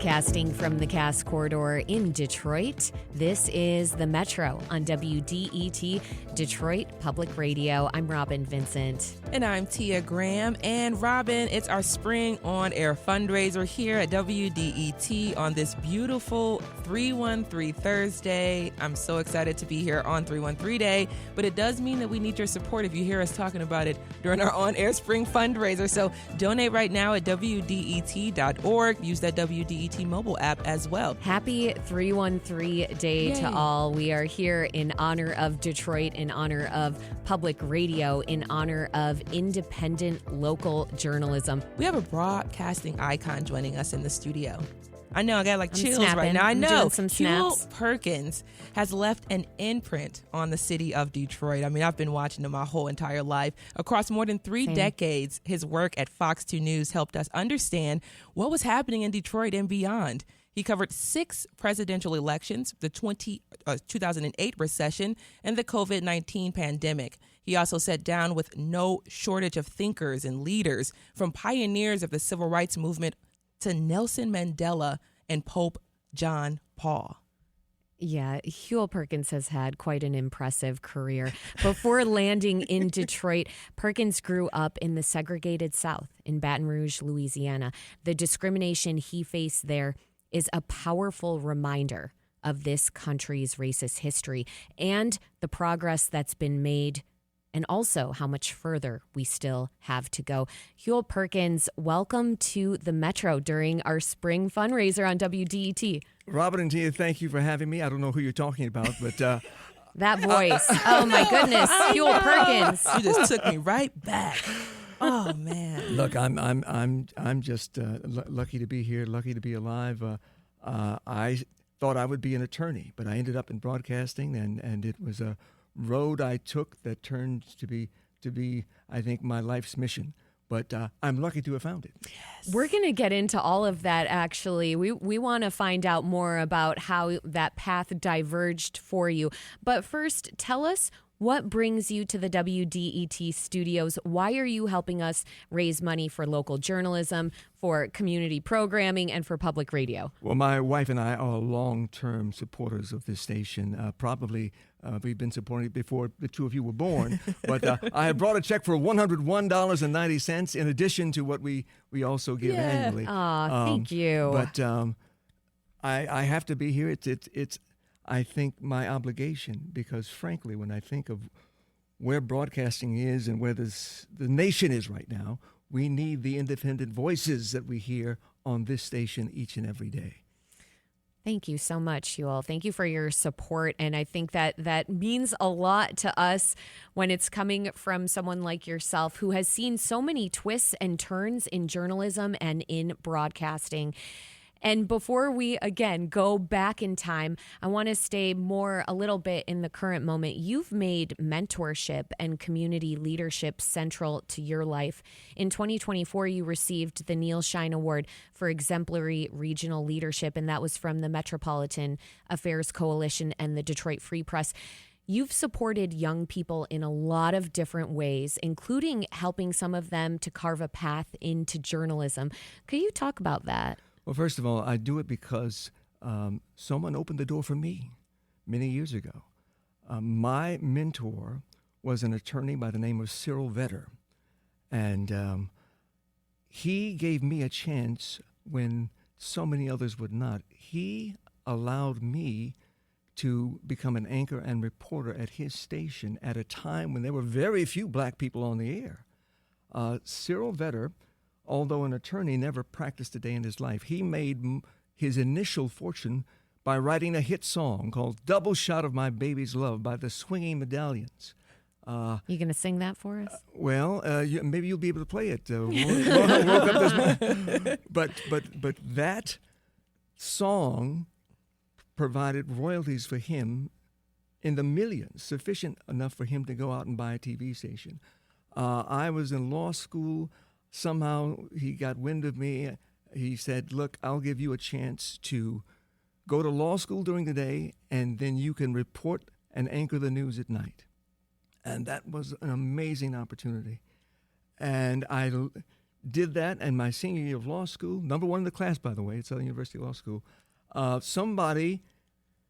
Broadcasting from the Cass Corridor in Detroit, this is The Metro on WDET, Detroit Public Radio. I'm Robin Vincent. And I'm Tia Graham. And Robin, it's our spring on-air fundraiser here at WDET on this beautiful 313 Thursday. I'm so excited to be here on 313 Day, but it does mean that we need your support if you hear us talking about it during our on-air spring fundraiser. So donate right now at WDET.org. Use that WDET mobile app as well. Happy 313 Day Yay. to all. We are here in honor of Detroit, in honor of public radio, in honor of independent local journalism. We have a broadcasting icon joining us in the studio. I know, I got like chills snapping. right now. I I'm know. doing some snaps. Huel Perkins has left an imprint on the city of Detroit. I mean, I've been watching him my whole entire life. Across more than three decades, his work at Fox 2 News helped us understand what was happening in Detroit and beyond. He covered 6 presidential elections, the 2008 recession, and the COVID-19 pandemic. He also sat down with no shortage of thinkers and leaders, from pioneers of the civil rights movement to Nelson Mandela and Pope John Paul. Yeah, Huel Perkins has had quite an impressive career. Before landing in Detroit, Perkins grew up in the segregated South in Baton Rouge, Louisiana. The discrimination he faced there is a powerful reminder of this country's racist history and the progress that's been made, and also how much further we still have to go. Huel Perkins, welcome to the Metro during our spring fundraiser on WDET. Robert and Tia, thank you for having me. I don't know who you're talking about, but that voice. Oh my goodness, Huel Perkins. You just took me right back. Oh man. Look, I'm just lucky to be here, lucky to be alive. I thought I would be an attorney, but I ended up in broadcasting, and it was a road I took that turned to be, I think, my life's mission. But I'm lucky to have found it. Yes. We're going to get into all of that, actually. We want to find out more about how that path diverged for you. But first, tell us what brings you to the WDET studios. Why are you helping us raise money for local journalism, for community programming, and for public radio? Well, my wife and I are long-term supporters of this station. Probably we've been supporting it before the two of you were born. But I have brought a check for $101.90 in addition to what we also give annually. Aw, thank you. But I have to be here. It's I think my obligation, because frankly, when I think of where broadcasting is and where the nation is right now, we need the independent voices that we hear on this station each and every day. Thank you so much, Huel. Thank you for your support. And I think that means a lot to us when it's coming from someone like yourself who has seen so many twists and turns in journalism and in broadcasting. And before we, again, go back in time, I want to stay a little bit in the current moment. You've made mentorship and community leadership central to your life. In 2024, you received the Neil Shine Award for Exemplary Regional Leadership, and that was from the Metropolitan Affairs Coalition and the Detroit Free Press. You've supported young people in a lot of different ways, including helping some of them to carve a path into journalism. Could you talk about that? Well, first of all, I do it because someone opened the door for me many years ago. My mentor was an attorney by the name of Cyril Vetter, and he gave me a chance when so many others would not. He allowed me to become an anchor and reporter at his station at a time when there were very few black people on the air. Cyril Vetter, although an attorney, never practiced a day in his life. He made his initial fortune by writing a hit song called Double Shot of My Baby's Love by the Swinging Medallions. You going to sing that for us? Maybe you'll be able to play it. Woke up this morning. But that song provided royalties for him in the millions, sufficient enough for him to go out and buy a TV station. I was in law school. Somehow he got wind of me. He said, look, I'll give you a chance to go to law school during the day, and then you can report and anchor the news at night. And that was an amazing opportunity. And I did that, and my senior year of law school, number one in the class, by the way, at Southern University Law School, somebody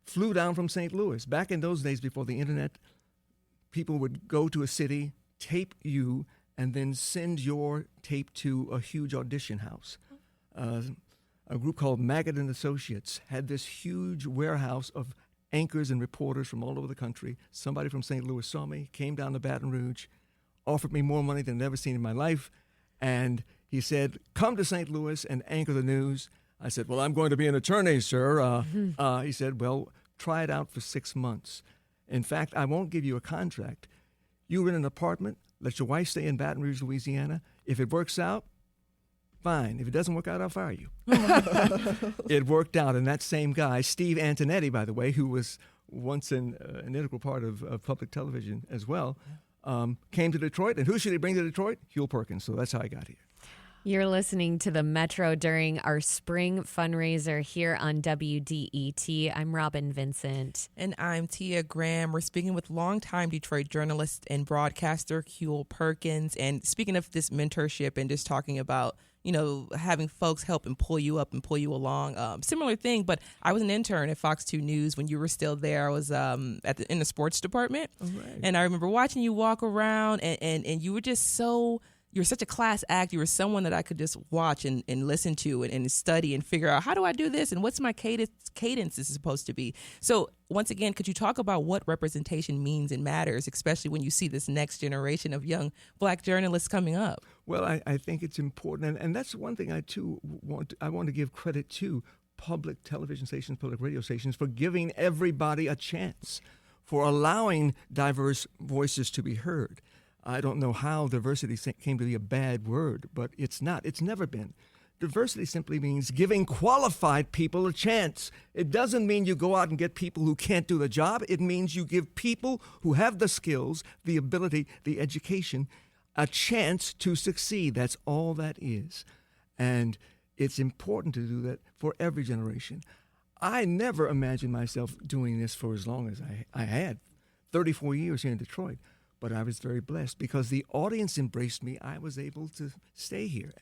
flew down from St. Louis. Back in those days before the internet, people would go to a city, tape you, and then send your tape to a huge audition house. A group called Maggot and Associates had this huge warehouse of anchors and reporters from all over the country. Somebody from St. Louis saw me, came down to Baton Rouge, offered me more money than I'd ever seen in my life, and he said, come to St. Louis and anchor the news. I said, well, I'm going to be an attorney, sir. He said, well, try it out for 6 months. In fact, I won't give you a contract. You rent an apartment, let your wife stay in Baton Rouge, Louisiana. If it works out, fine. If it doesn't work out, I'll fire you. It worked out, and that same guy, Steve Antonetti, by the way, who was once an integral part of public television as well, came to Detroit. And who should he bring to Detroit? Huel Perkins. So that's how I got here. You're listening to the Metro during our spring fundraiser here on WDET. I'm Robin Vincent. And I'm Tia Graham. We're speaking with longtime Detroit journalist and broadcaster Huel Perkins. And speaking of this mentorship and just talking about, having folks help and pull you up and pull you along. Similar thing, but I was an intern at Fox 2 News when you were still there. I was in the sports department. Oh, right. And I remember watching you walk around and you were just you're such a class act. You were someone that I could just watch and listen to and study and figure out, how do I do this and what's my cadence is supposed to be. So once again, could you talk about what representation means and matters, especially when you see this next generation of young Black journalists coming up? Well, I think it's important, and that's one thing I want to give credit to public television stations, public radio stations, for giving everybody a chance, for allowing diverse voices to be heard. I don't know how diversity came to be a bad word, but it's not. It's never been. Diversity simply means giving qualified people a chance. It doesn't mean you go out and get people who can't do the job. It means you give people who have the skills, the ability, the education, a chance to succeed. That's all that is. And it's important to do that for every generation. I never imagined myself doing this for as long as I had, 34 years here in Detroit. But I was very blessed because the audience embraced me. I was able to stay here.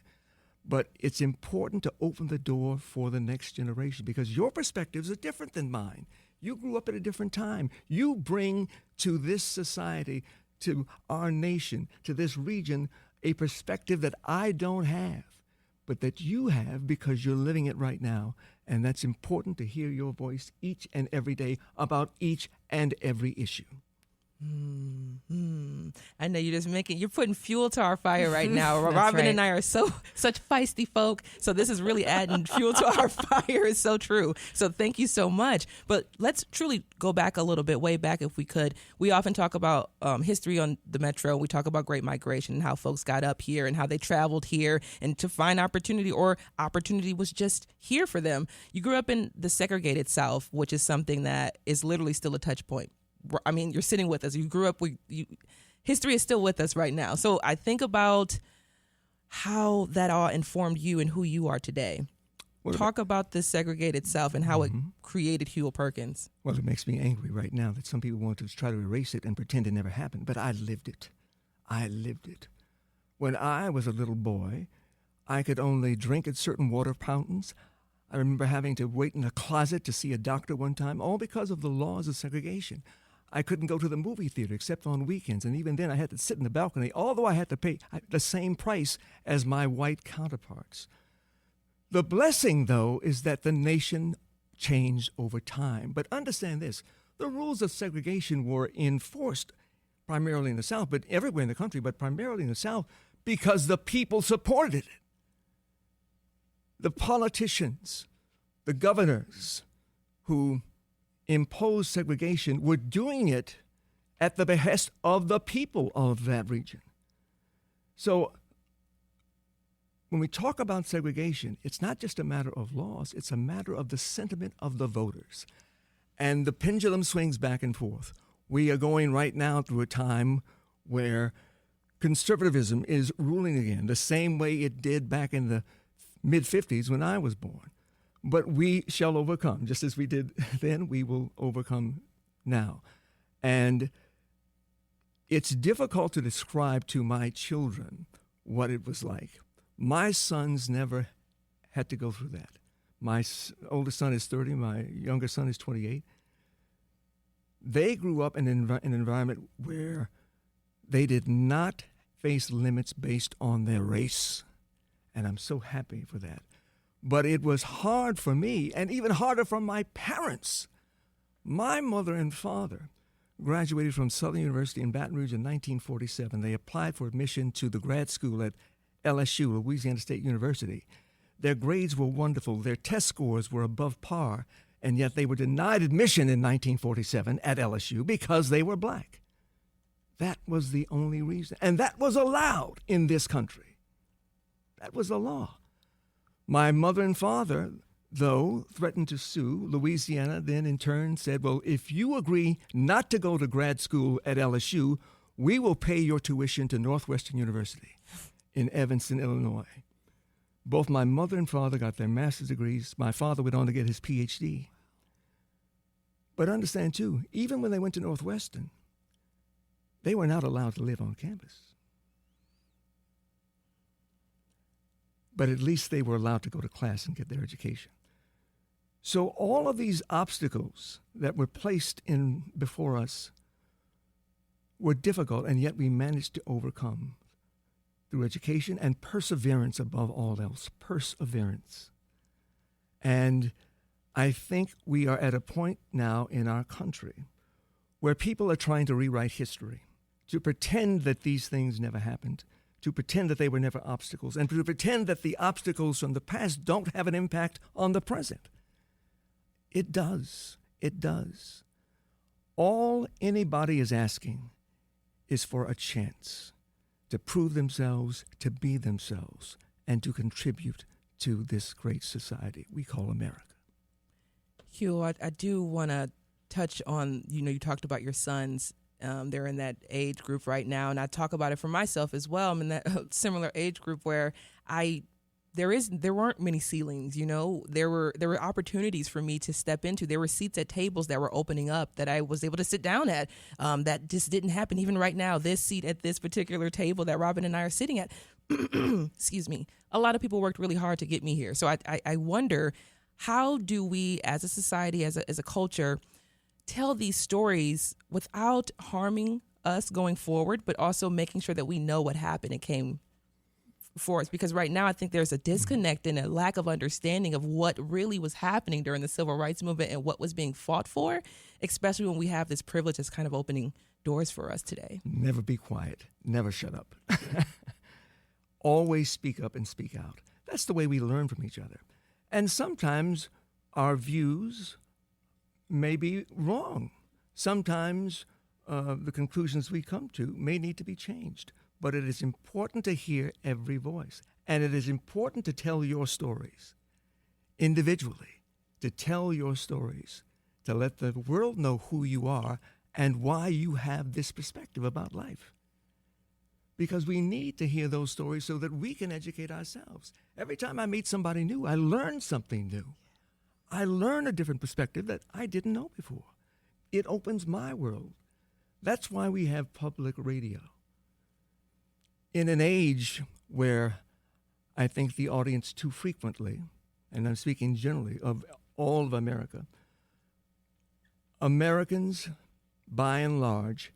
But it's important to open the door for the next generation because your perspectives are different than mine. You grew up at a different time. You bring to this society, to our nation, to this region, a perspective that I don't have, but that you have because you're living it right now. And that's important to hear your voice each and every day about each and every issue. I know you're putting fuel to our fire right now. Robin right. and I are such feisty folk. So this is really adding fuel to our fire. It's so true. So thank you so much. But let's truly go back a little bit, way back if we could. We often talk about history on the Metro. We talk about Great Migration and how folks got up here and how they traveled here and to find opportunity, or opportunity was just here for them. You grew up in the segregated South, which is something that is literally still a touch point. I mean, you're sitting with us. You grew up history is still with us right now. So I think about how that all informed you and who you are today. Talk about this segregated South and how it created Huel Perkins. Well, it makes me angry right now that some people want to try to erase it and pretend it never happened. But I lived it. I lived it. When I was a little boy, I could only drink at certain water fountains. I remember having to wait in a closet to see a doctor one time, all because of the laws of segregation. I couldn't go to the movie theater except on weekends, and even then I had to sit in the balcony, although I had to pay the same price as my white counterparts. The blessing, though, is that the nation changed over time. But understand this, the rules of segregation were enforced primarily in the South, but everywhere in the country, but primarily in the South, because the people supported it. The politicians, the governors who imposed segregation were doing it at the behest of the people of that region. So when we talk about segregation, it's not just a matter of laws, it's a matter of the sentiment of the voters. And the pendulum swings back and forth. We are going right now through a time where conservatism is ruling again, the same way it did back in the mid-50s when I was born. But we shall overcome. Just as we did then, we will overcome now. And it's difficult to describe to my children what it was like. My sons never had to go through that. My oldest son is 30. My younger son is 28. They grew up in an environment where they did not face limits based on their race, and I'm so happy for that. But it was hard for me, and even harder for my parents. My mother and father graduated from Southern University in Baton Rouge in 1947. They applied for admission to the grad school at LSU, Louisiana State University. Their grades were wonderful. Their test scores were above par, and yet they were denied admission in 1947 at LSU because they were black. That was the only reason. And that was allowed in this country. That was the law. My mother and father, though, threatened to sue. Louisiana then in turn said, well, if you agree not to go to grad school at LSU, we will pay your tuition to Northwestern University in Evanston, Illinois. Both my mother and father got their master's degrees. My father went on to get his PhD. But understand, too, even when they went to Northwestern, they were not allowed to live on campus. But at least they were allowed to go to class and get their education. So all of these obstacles that were placed in before us were difficult, and yet we managed to overcome through education and perseverance above all else. Perseverance. And I think we are at a point now in our country where people are trying to rewrite history, to pretend that these things never happened, to pretend that they were never obstacles, and to pretend that the obstacles from the past don't have an impact on the present. It does. It does. All anybody is asking is for a chance to prove themselves, to be themselves, and to contribute to this great society we call America. Huel, I do want to touch on, you talked about your sons. They're in that age group right now, and I talk about it for myself as well. I'm in that similar age group where there weren't many ceilings. There were opportunities for me to step into. There were seats at tables that were opening up that I was able to sit down at. That just didn't happen. Even right now, this seat at this particular table that Robin and I are sitting at, excuse me, a lot of people worked really hard to get me here. So I wonder, how do we as a society, as a culture, tell these stories without harming us going forward, but also making sure that we know what happened and came for us? Because right now I think there's a disconnect and a lack of understanding of what really was happening during the civil rights movement and what was being fought for, especially when we have this privilege that's kind of opening doors for us today. Never be quiet. Never shut up. Always speak up and speak out. That's the way we learn from each other. And sometimes our views may be wrong. Sometimes the conclusions we come to may need to be changed. But it is important to hear every voice. And it is important to tell your stories individually, to tell your stories, to let the world know who you are and why you have this perspective about life. Because we need to hear those stories so that we can educate ourselves. Every time I meet somebody new, I learn something new. I learn a different perspective that I didn't know before. It opens my world. That's why we have public radio. In an age where I think the audience too frequently, and I'm speaking generally of all of America, Americans, by and large,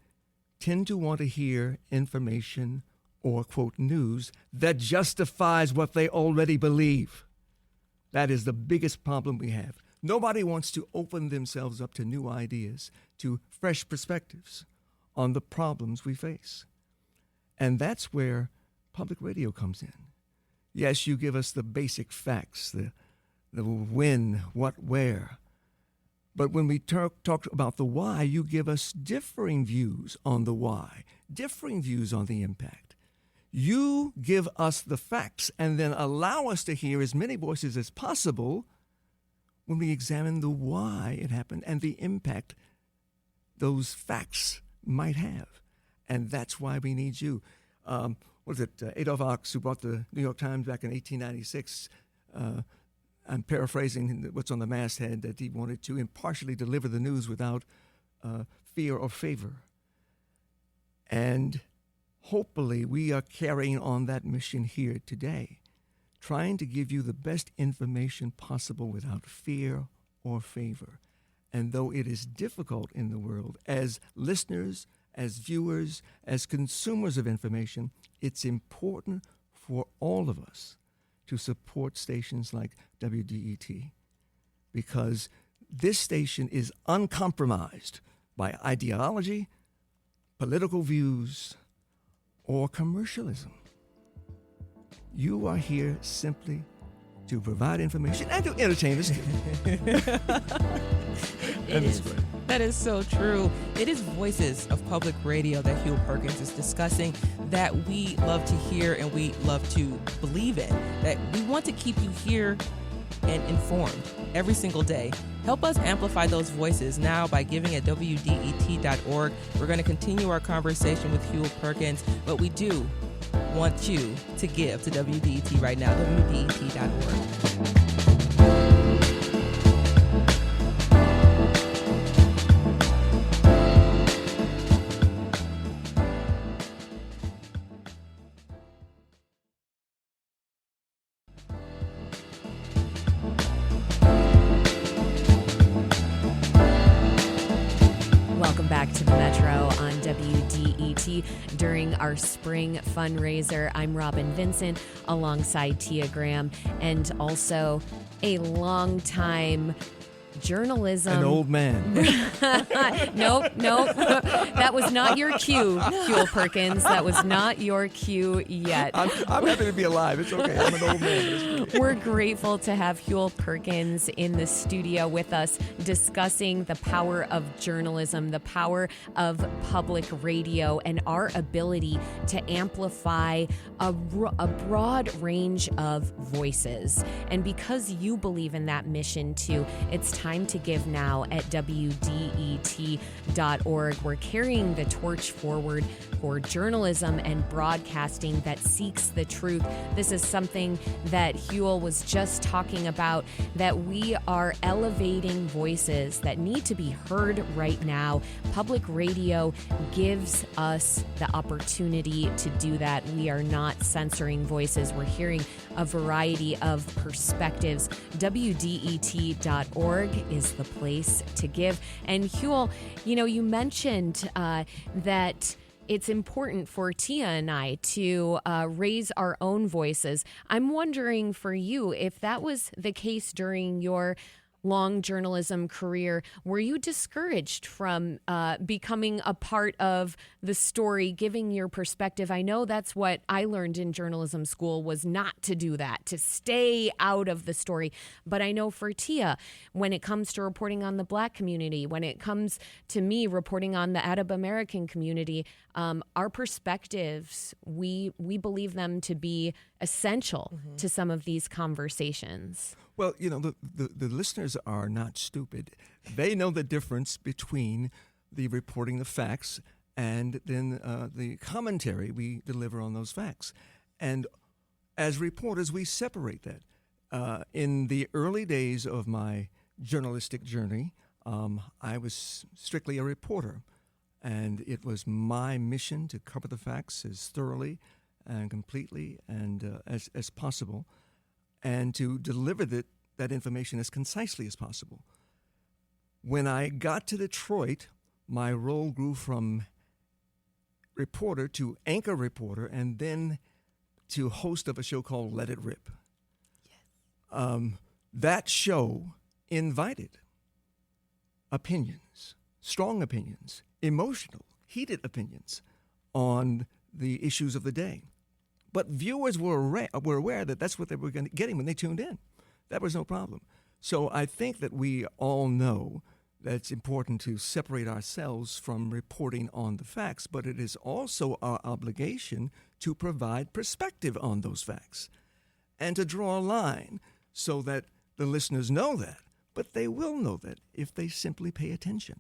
tend to want to hear information or, quote, news that justifies what they already believe. That is the biggest problem we have. Nobody wants to open themselves up to new ideas, to fresh perspectives on the problems we face. And that's where public radio comes in. Yes, you give us the basic facts, the when, what, where. But when we talk about the why, you give us differing views on the why, differing views on the impact. You give us the facts and then allow us to hear as many voices as possible when we examine the why it happened and the impact those facts might have. And that's why we need you. Adolph Ox, who brought the New York Times back in 1896, I'm paraphrasing what's on the masthead, that he wanted to impartially deliver the news without fear or favor. And hopefully we are carrying on that mission here today. trying to give you the best information possible without fear or favor. And though it is difficult in the world, as listeners, as viewers, as consumers of information, it's important for all of us to support stations like WDET, because this station is uncompromised by ideology, political views, or commercialism. You are here simply to provide information and to entertain us. That is so true. It is voices of public radio that Huel Perkins is discussing that we love to hear and we love to believe in, that we want to keep you here and informed every single day. Help us amplify those voices now by giving at WDET.org. We're going to continue our conversation with Huel Perkins, but we do want you to give to WDET right now, WDET.org. Welcome back to the Metro on WDET during our spring fundraiser. I'm Robin Vincent alongside Tia Graham, and also a longtime journalism. An old man. Nope. That was not your cue, Huel Perkins. That was not your cue yet. I'm happy to be alive. It's okay. I'm an old man. We're grateful to have Huel Perkins in the studio with us discussing the power of journalism, the power of public radio, and our ability to amplify a broad range of voices. And because you believe in that mission too, it's time to give now at WDET.org. We're carrying the torch forward for journalism and broadcasting that seeks the truth. This is something that Huel was just talking about, that we are elevating voices that need to be heard right now. Public radio gives us the opportunity to do that. We are not censoring voices. We're hearing a variety of perspectives. WDET.org is the place to give. And Huel, you mentioned that it's important for Tia and I to raise our own voices. I'm wondering for you, if that was the case during your long journalism career, were you discouraged from becoming a part of the story, giving your perspective? I know that's what I learned in journalism school, was not to do that, to stay out of the story. But I know for Tia, when it comes to reporting on the Black community, when it comes to me reporting on the Arab American community, our perspectives, we believe them to be essential to some of these conversations. Well, the listeners are not stupid. They know the difference between the reporting the facts and then the commentary we deliver on those facts. And as reporters, we separate that. In the early days of my journalistic journey, I was strictly a reporter. And it was my mission to cover the facts as thoroughly and completely and as possible, and to deliver that information as concisely as possible. When I got to Detroit, my role grew from reporter to anchor reporter, and then to host of a show called Let It Rip. Yes. That show invited opinions, strong opinions, emotional, heated opinions on the issues of the day. But viewers were aware that that's what they were getting when they tuned in. That was no problem. So I think that we all know that it's important to separate ourselves from reporting on the facts, but it is also our obligation to provide perspective on those facts and to draw a line so that the listeners know that. But they will know that if they simply pay attention.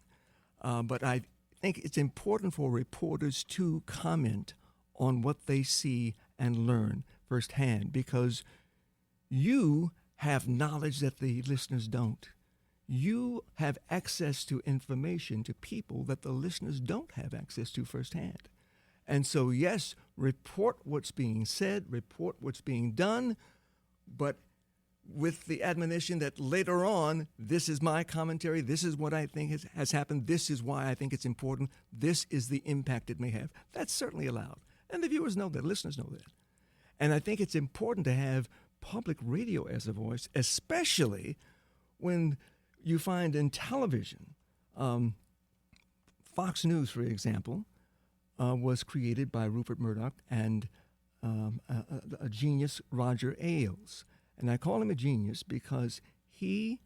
But I think it's important for reporters to comment on what they see and learn firsthand, because you have knowledge that the listeners don't. You have access to information, to people that the listeners don't have access to firsthand. And so, yes, report what's being said, report what's being done, but with the admonition that later on, this is my commentary, this is what I think has happened, this is why I think it's important, this is the impact it may have. That's certainly allowed. And the viewers know that, listeners know that. And I think it's important to have public radio as a voice, especially when you find in television. Fox News, for example, was created by Rupert Murdoch and a genius, Roger Ailes. And I call him a genius because he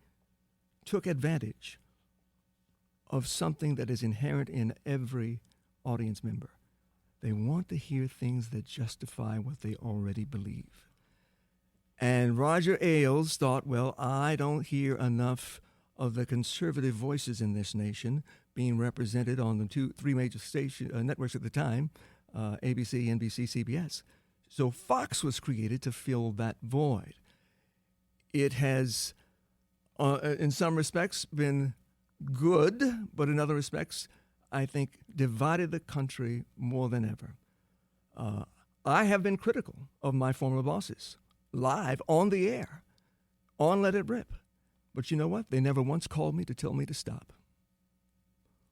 took advantage of something that is inherent in every audience member. They want to hear things that justify what they already believe. And Roger Ailes thought, well, I don't hear enough of the conservative voices in this nation being represented on the three major networks at the time, ABC, NBC, CBS. So Fox was created to fill that void. It has, in some respects, been good, but in other respects, I think, divided the country more than ever. I have been critical of my former bosses, live, on the air, on Let It Rip. But you know what? They never once called me to tell me to stop.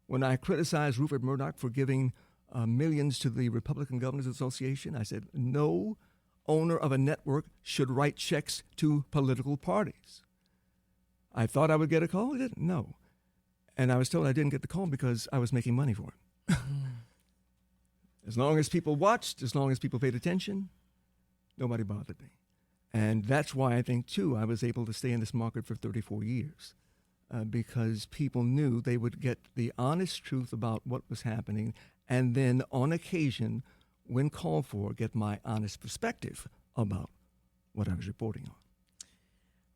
When I criticized Rupert Murdoch for giving millions to the Republican Governors Association, I said, no owner of a network should write checks to political parties. I thought I would get a call. I didn't. No. And I was told I didn't get the call because I was making money for it. As long as people watched, as long as people paid attention, nobody bothered me. And that's why I think, too, I was able to stay in this market for 34 years. Because people knew they would get the honest truth about what was happening, and then on occasion, when called for, get my honest perspective about what I was reporting on.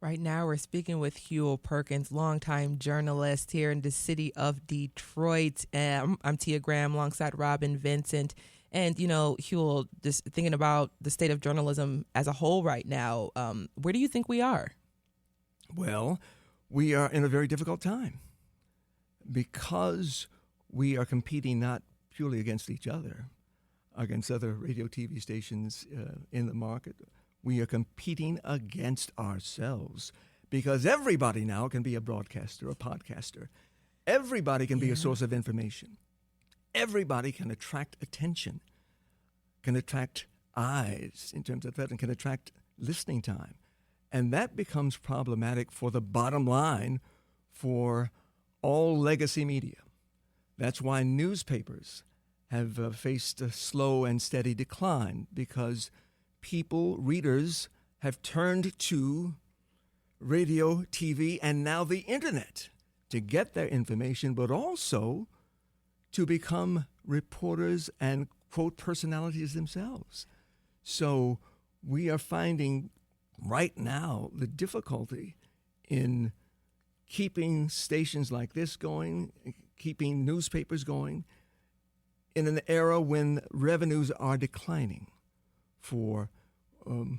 Right now, we're speaking with Huel Perkins, longtime journalist here in the city of Detroit. I'm Tia Graham alongside Robin Vincent. And, you know, Huel, just thinking about the state of journalism as a whole right now, where do you think we are? Well, we are in a very difficult time because we are competing not purely against each other, against other radio TV stations in the market. We are competing against ourselves because everybody now can be a broadcaster, a podcaster. Everybody can be a source of information. Everybody can attract attention, can attract eyes in terms of that, and can attract listening time. And that becomes problematic for the bottom line for all legacy media. That's why newspapers have faced a slow and steady decline, because people, readers, have turned to radio, TV, and now the internet to get their information, but also to become reporters and, quote, personalities themselves. So we are finding right now the difficulty in keeping stations like this going, keeping newspapers going, in an era when revenues are declining for the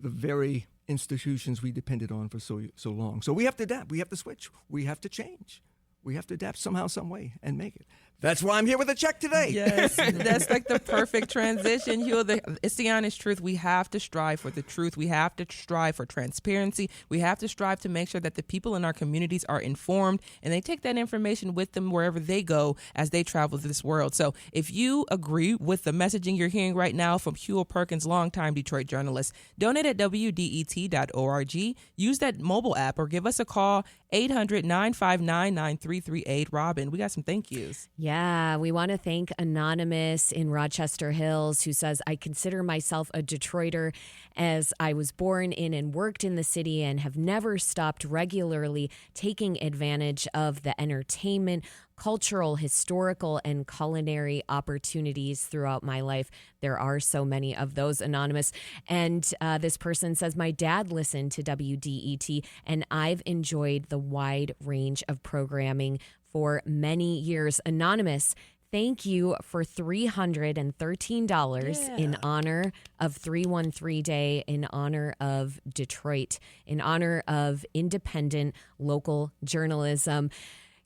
very institutions we depended on for so long. So we have to adapt. We have to switch. We have to change. We have to adapt somehow, some way, and make it. That's why I'm here with a check today. Yes, that's like the perfect transition, Huel. It's the honest truth. We have to strive for the truth. We have to strive for transparency. We have to strive to make sure that the people in our communities are informed and they take that information with them wherever they go as they travel through this world. So if you agree with the messaging you're hearing right now from Huel Perkins, longtime Detroit journalist, donate at WDET.org. Use that mobile app or give us a call, 800-959-9338. Robin, we got some thank yous. Yeah, we want to thank Anonymous in Rochester Hills, who says, I consider myself a Detroiter as I was born in and worked in the city and have never stopped regularly taking advantage of the entertainment, cultural, historical, and culinary opportunities throughout my life. There are so many of those, Anonymous. And this person says, my dad listened to WDET, and I've enjoyed the wide range of programming for many years. Anonymous, thank you for $313 in honor of 313 Day, in honor of Detroit, in honor of independent local journalism.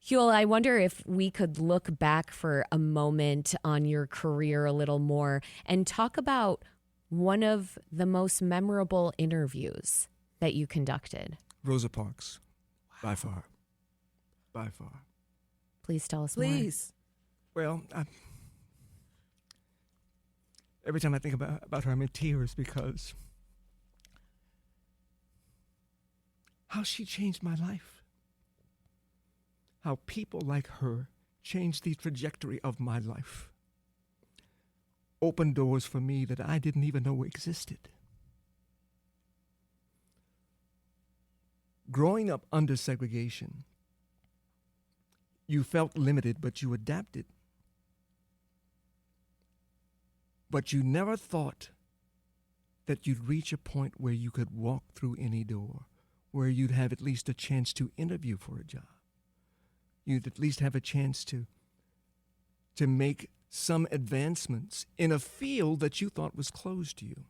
Huel, I wonder if we could look back for a moment on your career a little more and talk about one of the most memorable interviews that you conducted? Rosa Parks, by far. By far. Please tell us Please. Well, every time I think about her, I'm in tears because how she changed my life. How people like her changed the trajectory of my life. Opened doors for me that I didn't even know existed. Growing up under segregation, you felt limited, but you adapted. But you never thought that you'd reach a point where you could walk through any door, where you'd have at least a chance to interview for a job. You'd at least have a chance to make some advancements in a field that you thought was closed to you.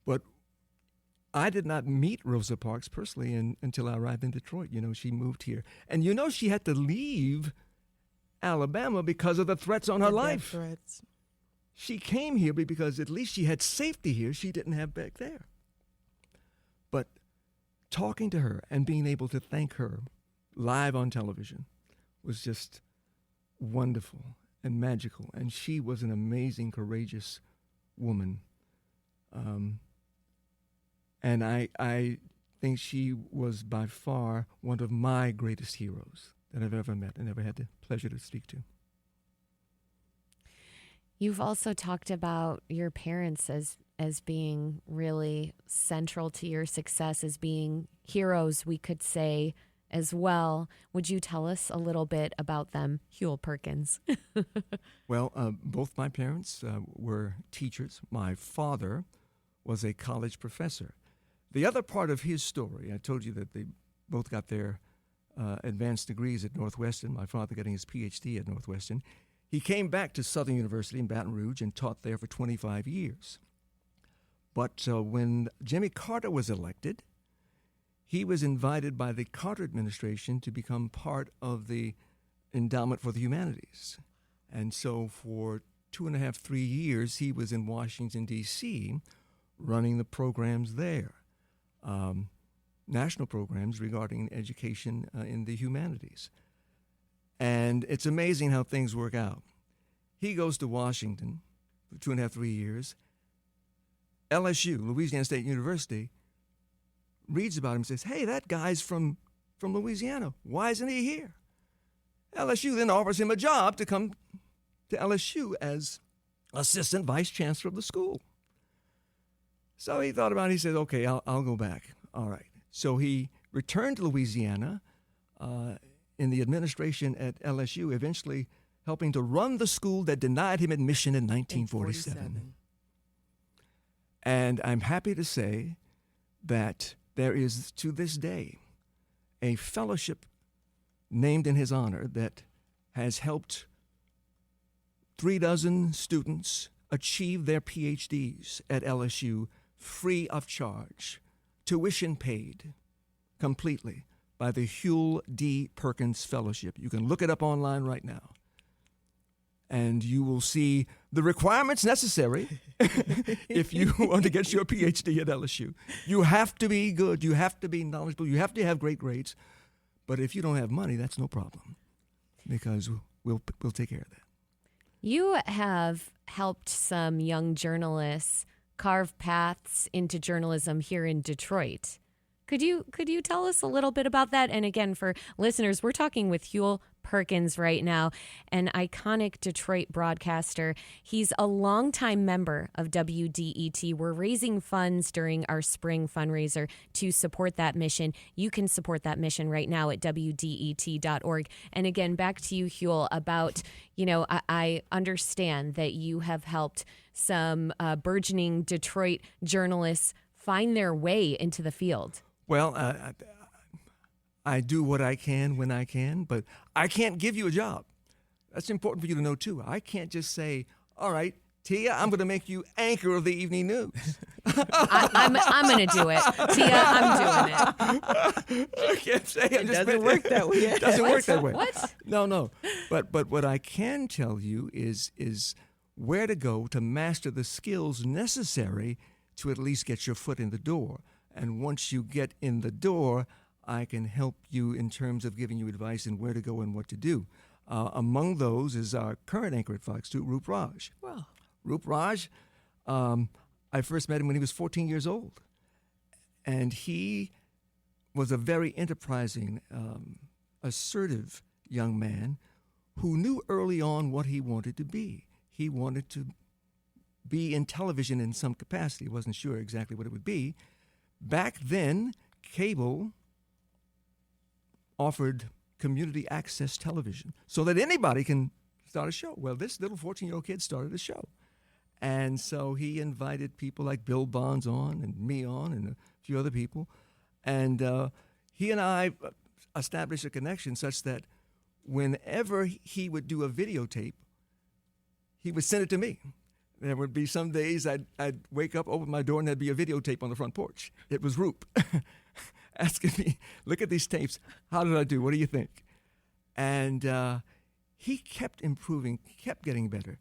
But I did not meet Rosa Parks personally until I arrived in Detroit. She moved here. And she had to leave Alabama because of the threats on her life. Threats. She came here because at least she had safety here she didn't have back there. But talking to her and being able to thank her live on television was just wonderful and magical. And she was an amazing, courageous woman. And I think she was by far one of my greatest heroes that I've ever met and ever had the pleasure to speak to. You've also talked about your parents as being really central to your success, as being heroes, we could say, as well. Would you tell us a little bit about them, Huel Perkins? Well, both my parents were teachers. My father was a college professor. The other part of his story, I told you that they both got their advanced degrees at Northwestern, my father getting his PhD at Northwestern. He came back to Southern University in Baton Rouge and taught there for 25 years. But when Jimmy Carter was elected, he was invited by the Carter administration to become part of the Endowment for the Humanities. And so for 2.5, 3 years, he was in Washington, D.C., running the programs there, national programs regarding education in the humanities. And it's amazing how things work out. He goes to Washington for 2.5, 3 years. LSU, Louisiana State University, reads about him and says, hey, that guy's from Louisiana. Why isn't he here? LSU then offers him a job to come to LSU as assistant vice chancellor of the school. So he thought about it. He said, okay, I'll go back. All right. So he returned to Louisiana in the administration at LSU, eventually helping to run the school that denied him admission in 1947. And I'm happy to say that there is, to this day, a fellowship named in his honor that has helped 36 students achieve their PhDs at LSU free of charge, tuition paid completely by the Huel D. Perkins Fellowship. You can look it up online right now. And you will see the requirements necessary if you want to get your PhD at LSU. You have to be good. You have to be knowledgeable. You have to have great grades. But if you don't have money, that's no problem, because we'll take care of that. You have helped some young journalists carve paths into journalism here in Detroit. Could you tell us a little bit about that? And again, for listeners, we're talking with Huel Perkins right now, an iconic Detroit broadcaster. He's a longtime member of WDET. We're raising funds during our spring fundraiser to support that mission. You can support that mission right now at WDET.org. And again, back to you, Huel, about, I understand that you have helped some burgeoning Detroit journalists find their way into the field. Well, I do what I can when I can, but I can't give you a job. That's important for you to know, too. I can't just say, all right, Tia, I'm going to make you anchor of the evening news. I'm going to do it. Tia, I'm doing it. I can't say it doesn't work that way. It doesn't work that way. What? No. But what I can tell you is where to go to master the skills necessary to at least get your foot in the door. And once you get in the door, I can help you in terms of giving you advice in where to go and what to do. Among those is our current anchor at Fox 2, Roop Raj. Wow. Roop Raj, I first met him when he was 14 years old. And he was a very enterprising, assertive young man who knew early on what he wanted to be. He wanted to be in television in some capacity. He wasn't sure exactly what it would be. Back then, cable offered community access television so that anybody can start a show. Well, this little 14-year-old kid started a show. And so he invited people like Bill Bonds on and me on and a few other people. And he and I established a connection such that whenever he would do a videotape, he would send it to me. There would be some days I'd wake up, open my door, and there'd be a videotape on the front porch. It was Roop asking me, look at these tapes. How did I do? What do you think? And he kept improving, kept getting better.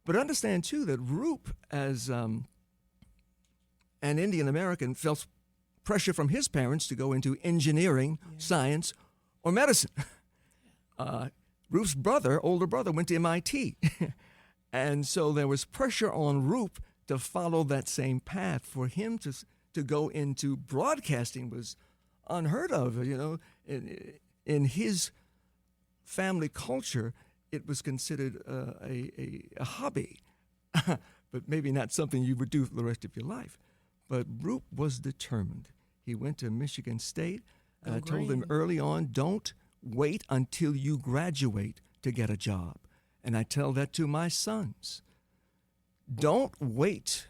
But understand, too, that Roop, as an Indian American, felt pressure from his parents to go into engineering, science, or medicine. Roop's older brother, went to MIT. And so there was pressure on Roop to follow that same path. For him to go into broadcasting was unheard of. In his family culture, it was considered a hobby, but maybe not something you would do for the rest of your life. But Roop was determined. He went to Michigan State, and I told him early on, don't wait until you graduate to get a job. And I tell that to my sons. Don't wait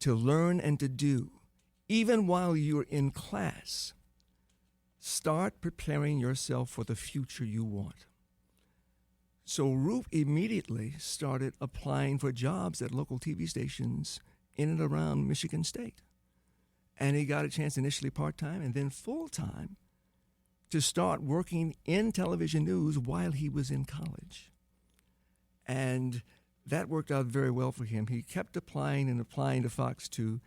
to learn and to do, even while you're in class. Start preparing yourself for the future you want. So Roop immediately started applying for jobs at local TV stations in and around Michigan State. And he got a chance initially part-time and then full-time to start working in television news while he was in college. And that worked out very well for him. He kept applying to Fox 2.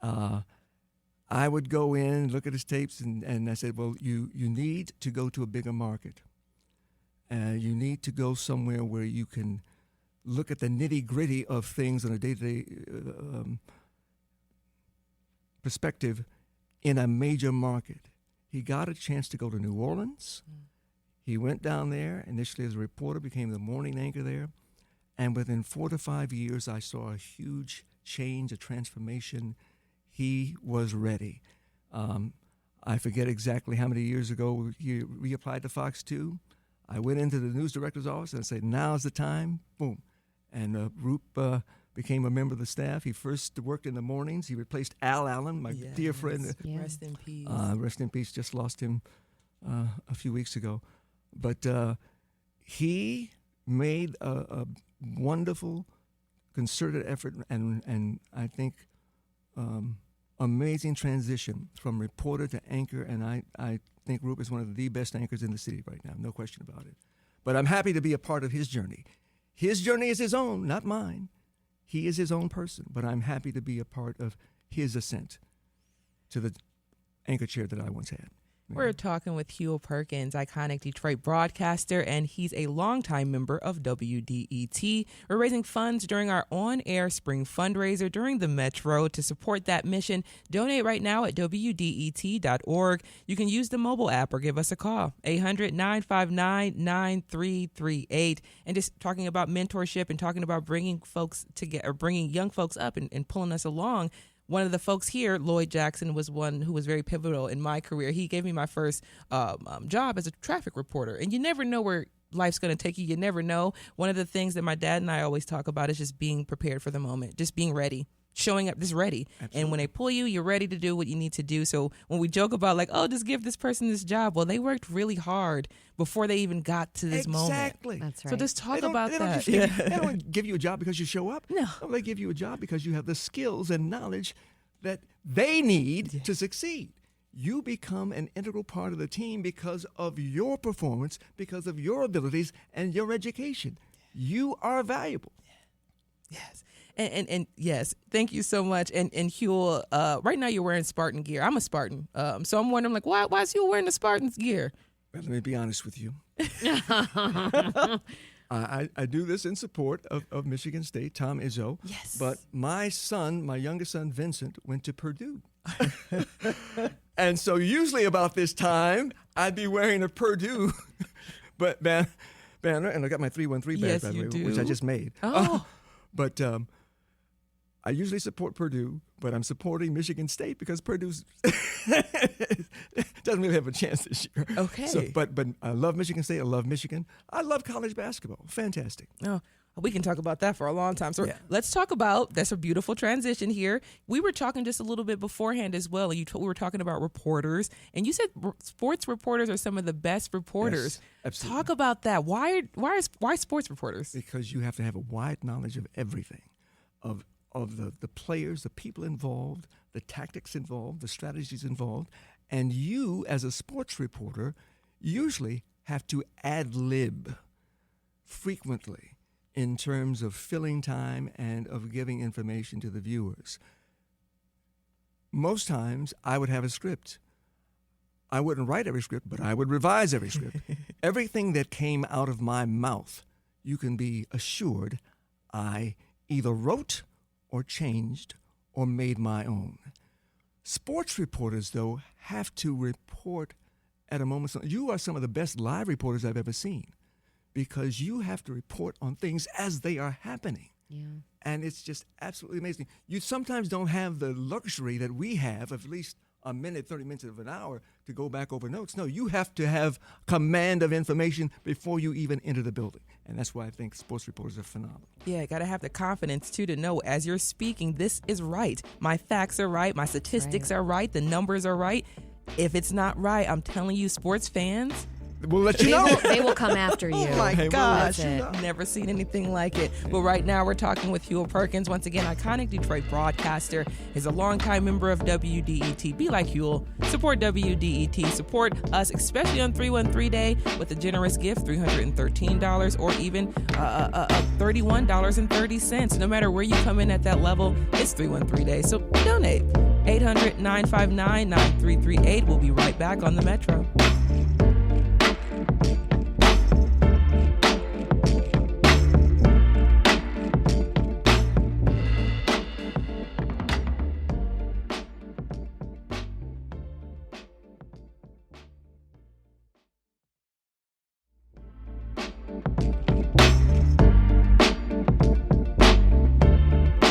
I would go in, look at his tapes, and I said, well, you need to go to a bigger market. You need to go somewhere where you can look at the nitty-gritty of things on a day-to-day perspective in a major market. He got a chance to go to New Orleans. He went down there initially as a reporter, became the morning anchor there. And within 4 to 5 years, I saw a huge change, a transformation. He was ready. I forget exactly how many years ago he reapplied to Fox 2. I went into the news director's office and said, now's the time. Boom. And Roop became a member of the staff. He first worked in the mornings. He replaced Al Allen, my dear friend. Rest in peace. Rest in peace. Just lost him a few weeks ago. But he made a wonderful, concerted effort and I think amazing transition from reporter to anchor. And I think Roop is one of the best anchors in the city right now, no question about it. But I'm happy to be a part of his journey. His journey is his own, not mine. He is his own person, but I'm happy to be a part of his ascent to the anchor chair that I once had. We're talking with Huel Perkins, iconic Detroit broadcaster, and he's a longtime member of WDET. We're raising funds during our on-air spring fundraiser during the Metro. To support that mission, donate right now at WDET.org. You can use the mobile app or give us a call, 800-959-9338. And just talking about mentorship and talking about bringing folks together, bringing young folks up and pulling us along. One of the folks here, Lloyd Jackson, was one who was very pivotal in my career. He gave me my first job as a traffic reporter. And you never know where life's going to take you. You never know. One of the things that my dad and I always talk about is just being prepared for the moment, just being ready, showing up just ready. Absolutely. And when they pull you, you're ready to do what you need to do. So when we joke about like, oh, just give this person this job, well, they worked really hard before they even got to this moment. Exactly. That's right. So just talk about that. They don't give you a job because you show up. No. They give you a job because you have the skills and knowledge that they need to succeed. You become an integral part of the team because of your performance, because of your abilities and your education. you are valuable. Yes. And yes, thank you so much. And Huel, right now you're wearing Spartan gear. I'm a Spartan. So I'm wondering, like, why is Huel wearing the Spartans gear? Well, let me be honest with you. I do this in support of Michigan State, Tom Izzo. Yes. But my youngest son, Vincent, went to Purdue. And so usually about this time, I'd be wearing a Purdue banner, and I got my 313 badge, Yes, by the you way, do. which I just made. Oh. But I usually support Purdue, but I'm supporting Michigan State because Purdue doesn't really have a chance this year. Okay. So, but I love Michigan State. I love Michigan. I love college basketball. Fantastic. Oh, we can talk about that for a long time. So Yeah. let's talk about, that's a beautiful transition here. We were talking just a little bit beforehand as well. We were talking about reporters, and you said sports reporters are some of the best reporters. Yes, absolutely. Talk about that. Why sports reporters? Because you have to have a wide knowledge of everything, of the players, the people involved, the tactics involved, the strategies involved, and you as a sports reporter usually have to ad-lib frequently in terms of filling time and of giving information to the viewers. Most times I would have a script. I wouldn't write every script, but I would revise every script. Everything that came out of my mouth, you can be assured I either wrote or changed or made my own. Sports reporters, though, have to report at a moment's notice. You are some of the best live reporters I've ever seen because you have to report on things as they are happening. Yeah. And it's just absolutely amazing. You sometimes don't have the luxury that we have of at least a minute, 30 minutes of an hour to go back over notes. No, you have to have command of information before you even enter the building. And that's why I think sports reporters are phenomenal. Yeah, got to have the confidence, too, to know as you're speaking, this is right. My facts are right. My statistics are right. The numbers are right. If it's not right, I'm telling you, sports fans, We'll let you know. They will come after you. oh my Hey, we'll gosh, let you never seen anything like it. Well, right now we're talking with Huel Perkins, once again, iconic Detroit broadcaster. He's a longtime member of WDET. Be like Huel. Support WDET. Support us, especially on 313 Day, with a generous gift, $313 or even $31.30. No matter where you come in at that level, it's 313 Day. So donate. 800-959-9338. We'll be right back on the Metro.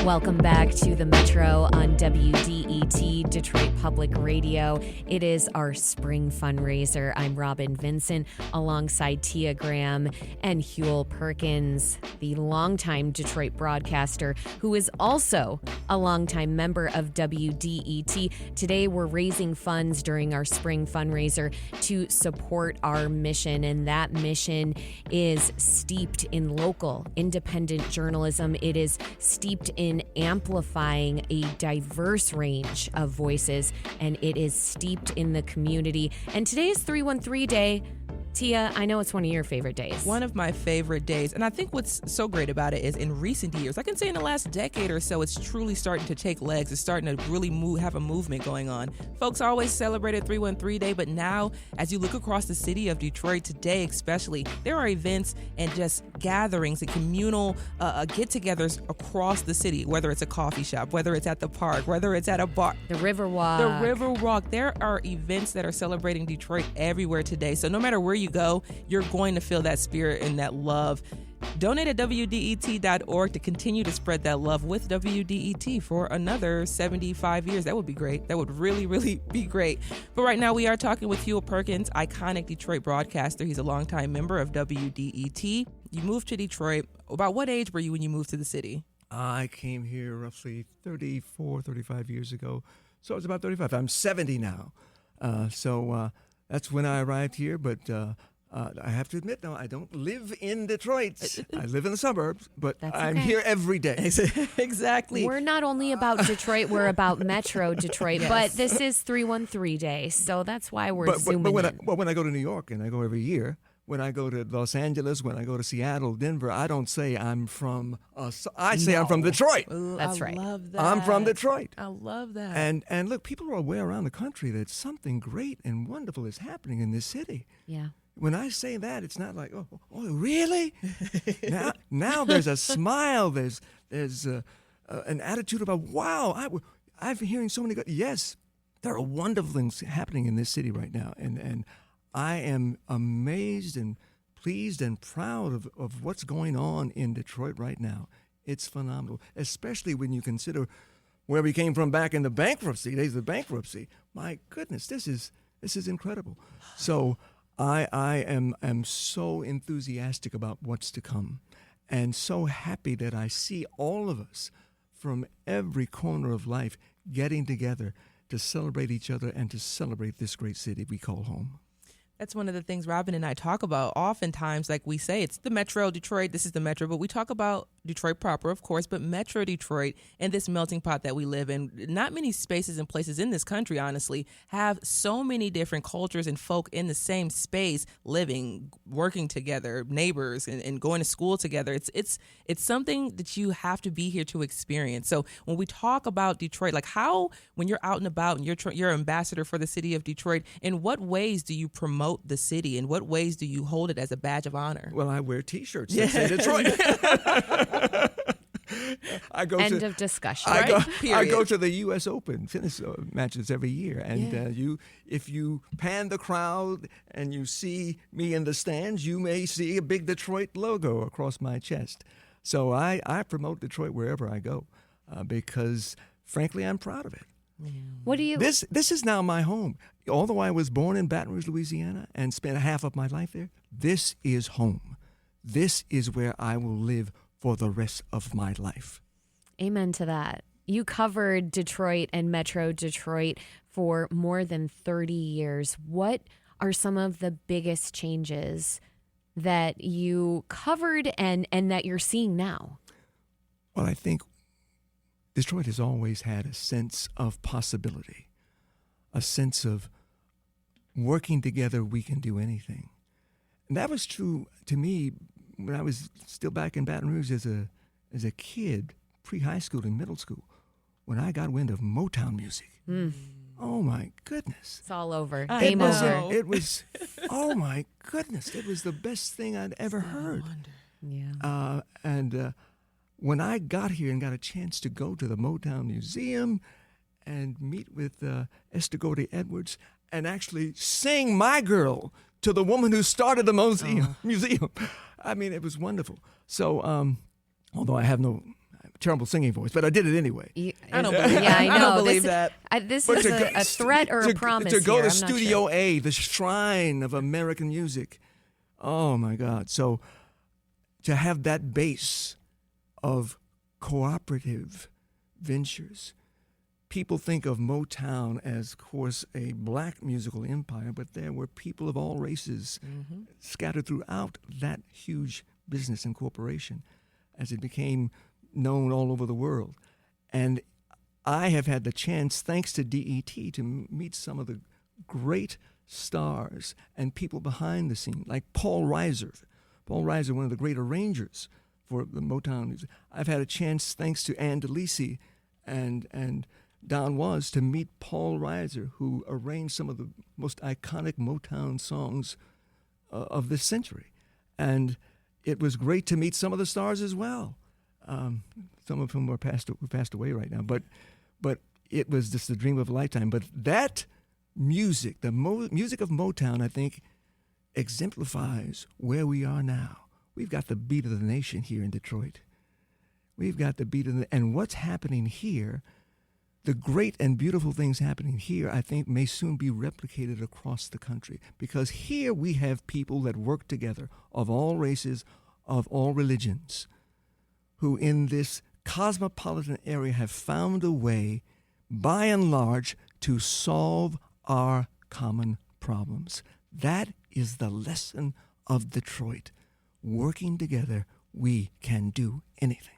Welcome back to the Metro on WDET, Detroit Public Radio. It is our spring fundraiser. I'm Robin Vincent alongside Tia Graham and Huel Perkins, the longtime Detroit broadcaster who is also a longtime member of WDET. Today we're raising funds during our spring fundraiser to support our mission, and that mission is steeped in local, independent journalism. It is steeped in amplifying a diverse range of voices, and it is steeped in the community. And today is 313 Day. Tia, I know it's one of your favorite days. One of my favorite days. And I think what's so great about it is in recent years, I can say in the last decade or so, it's truly starting to take legs. It's starting to really have a movement going on. Folks always celebrated 313 Day, but now as you look across the city of Detroit today especially, there are events and just gatherings and communal get-togethers across the city, whether it's a coffee shop, whether it's at the park, whether it's at a bar. The Riverwalk. The Riverwalk. There are events that are celebrating Detroit everywhere today. So no matter where you go, you're going to feel that spirit and that love. Donate at WDET.org to continue to spread that love with WDET for another 75 years. That would be great. That would really, really be great. But right now we are talking with Huel Perkins, iconic Detroit broadcaster. He's a longtime member of WDET. You moved to Detroit. About what age were you when you moved to the city? I came here roughly 34, 35 years ago. So I was about 35. I'm 70 now. So that's when I arrived here. But I have to admit, now, I don't live in Detroit. I live in the suburbs, but I'm here every day. Exactly. We're not only about Detroit, we're about Metro Detroit, but this is 313 Day, so that's why we're zooming in. When I go to New York, and I go every year, when I go to Los Angeles, when I go to Seattle, Denver, I don't say I'm from, I say I'm from Detroit. Ooh, That's I right. love that. I'm from Detroit. I love that. And look, people are aware around the country that something great and wonderful is happening in this city. Yeah. When I say that, it's not like, oh really? now there's a smile. There's an attitude about, wow, I've been hearing so many good. Yes, there are wonderful things happening in this city right now, and I am amazed and pleased and proud of what's going on in Detroit right now. It's phenomenal, especially when you consider where we came from back in the bankruptcy days of bankruptcy. My goodness, this is incredible. So I am so enthusiastic about what's to come, and so happy that I see all of us from every corner of life getting together to celebrate each other and to celebrate this great city we call home. That's one of the things Robin and I talk about oftentimes. Like we say, it's the Metro Detroit. This is the Metro, but we talk about Detroit proper, of course, but Metro Detroit and this melting pot that we live in. Not many spaces and places in this country, honestly, have so many different cultures and folk in the same space, living, working together, neighbors, and going to school together. It's something that you have to be here to experience. So when we talk about Detroit, like how, when you're out and about and you're ambassador for the city of Detroit, in what ways do you promote the city? In what ways do you hold it as a badge of honor? Well, I wear T-shirts that say Detroit. End of discussion. I go to the U.S. Open tennis matches every year, and if you pan the crowd and you see me in the stands, you may see a big Detroit logo across my chest. So I promote Detroit wherever I go because, frankly, I'm proud of it. What do you? This is now my home. Although I was born in Baton Rouge, Louisiana, and spent half of my life there, this is home. This is where I will live for the rest of my life. Amen to that. You covered Detroit and Metro Detroit for more than 30 years. What are some of the biggest changes that you covered and that you're seeing now? Well, I think Detroit has always had a sense of possibility, a sense of working together, we can do anything. And that was true to me when I was still back in Baton Rouge as a kid, pre-high school and middle school, when I got wind of Motown music. Oh, my goodness. It's all over. I Game know. over. It was, oh, my goodness. It was the best thing I'd ever heard. Yeah. When I got here and got a chance to go to the Motown Museum and meet with Esther Gordy Edwards and actually sing My Girl to the woman who started the museum. I mean, it was wonderful. So, although I have no terrible singing voice, but I did it anyway. I don't believe Yeah, I know. I don't believe that. This But is a threat or a promise to go here. to I'm not Studio sure. A, the shrine of American music. Oh, my God. So to have that base of cooperative ventures. People think of Motown as, of course, a black musical empire, but there were people of all races scattered throughout that huge business and corporation as it became known all over the world. And I have had the chance, thanks to DET, to meet some of the great stars and people behind the scene, like Paul Reiser. Paul Reiser, one of the great arrangers for the Motown music. I've had a chance, thanks to Ann DeLisi and Don Was, to meet Paul Reiser, who arranged some of the most iconic Motown songs of this century. And it was great to meet some of the stars as well. Some of whom are passed away right now. But it was just a dream of a lifetime. But that music, the music of Motown, I think, exemplifies where we are now. We've got the beat of the nation here in Detroit. We've got the beat of and what's happening here, the great and beautiful things happening here, I think may soon be replicated across the country. Because here we have people that work together of all races, of all religions, who in this cosmopolitan area have found a way, by and large, to solve our common problems. That is the lesson of Detroit. Working together, we can do anything.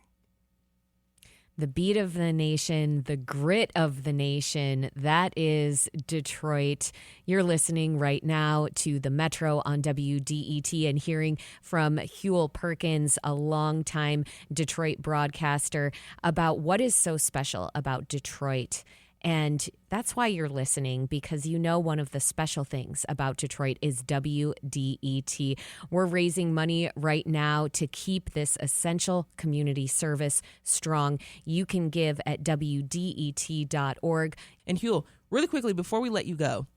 The beat of the nation, the grit of the nation, that is Detroit. You're listening right now to the Metro on WDET and hearing from Huel Perkins, a longtime Detroit broadcaster, about what is so special about Detroit. And that's why you're listening, because you know one of the special things about Detroit is WDET. We're raising money right now to keep this essential community service strong. You can give at WDET.org. And Huel, really quickly, before we let you go,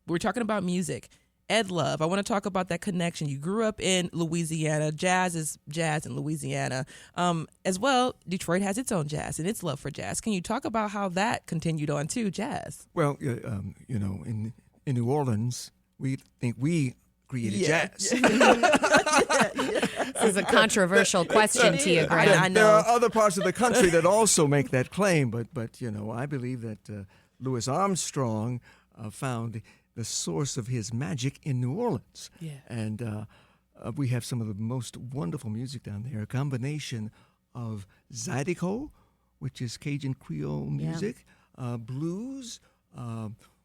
we're talking about music. Ed Love, I want to talk about that connection. You grew up in Louisiana. Jazz is jazz in Louisiana. As well, Detroit has its own jazz and its love for jazz. Can you talk about how that continued on to jazz? Well, in New Orleans, we think we created jazz. This is a controversial question to you, Grant. I know. There are other parts of the country that also make that claim, but I believe that Louis Armstrong found the source of his magic in New Orleans. Yeah. And we have some of the most wonderful music down there, a combination of Zydeco, which is Cajun Creole music, blues.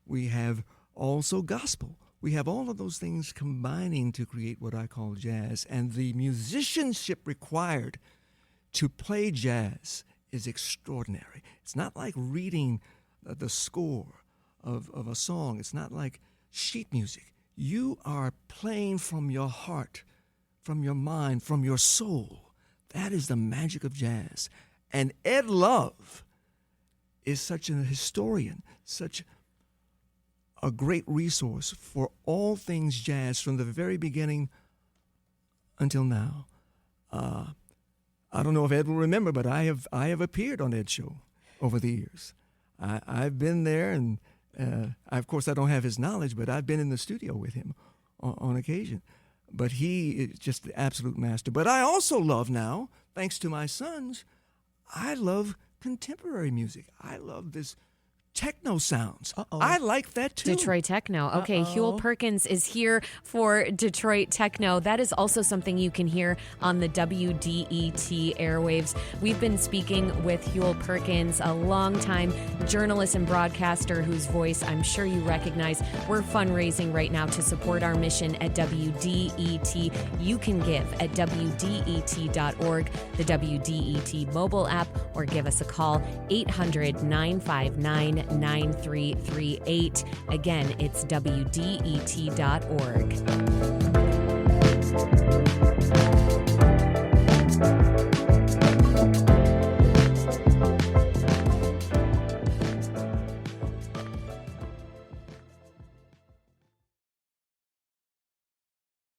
We have also gospel. We have all of those things combining to create what I call jazz. And the musicianship required to play jazz is extraordinary. It's not like reading the score of a song. It's not like sheet music. You are playing from your heart, from your mind, from your soul. That is the magic of jazz. And Ed Love is such a historian, such a great resource for all things jazz from the very beginning until now. I don't know if Ed will remember, but I have appeared on Ed's show over the years. I've been there, and of course, I don't have his knowledge, but I've been in the studio with him on occasion. But he is just the absolute master. But I also love now, thanks to my sons, I love contemporary music. I love this techno sounds. I like that too. Detroit techno. Okay, Huel Perkins is here for Detroit techno. That is also something you can hear on the WDET airwaves. We've been speaking with Huel Perkins, a longtime journalist and broadcaster whose voice I'm sure you recognize. We're fundraising right now to support our mission at WDET. You can give at WDET.org, the WDET mobile app, or give us a call, 800-959-9338. Again, it's WDET.org.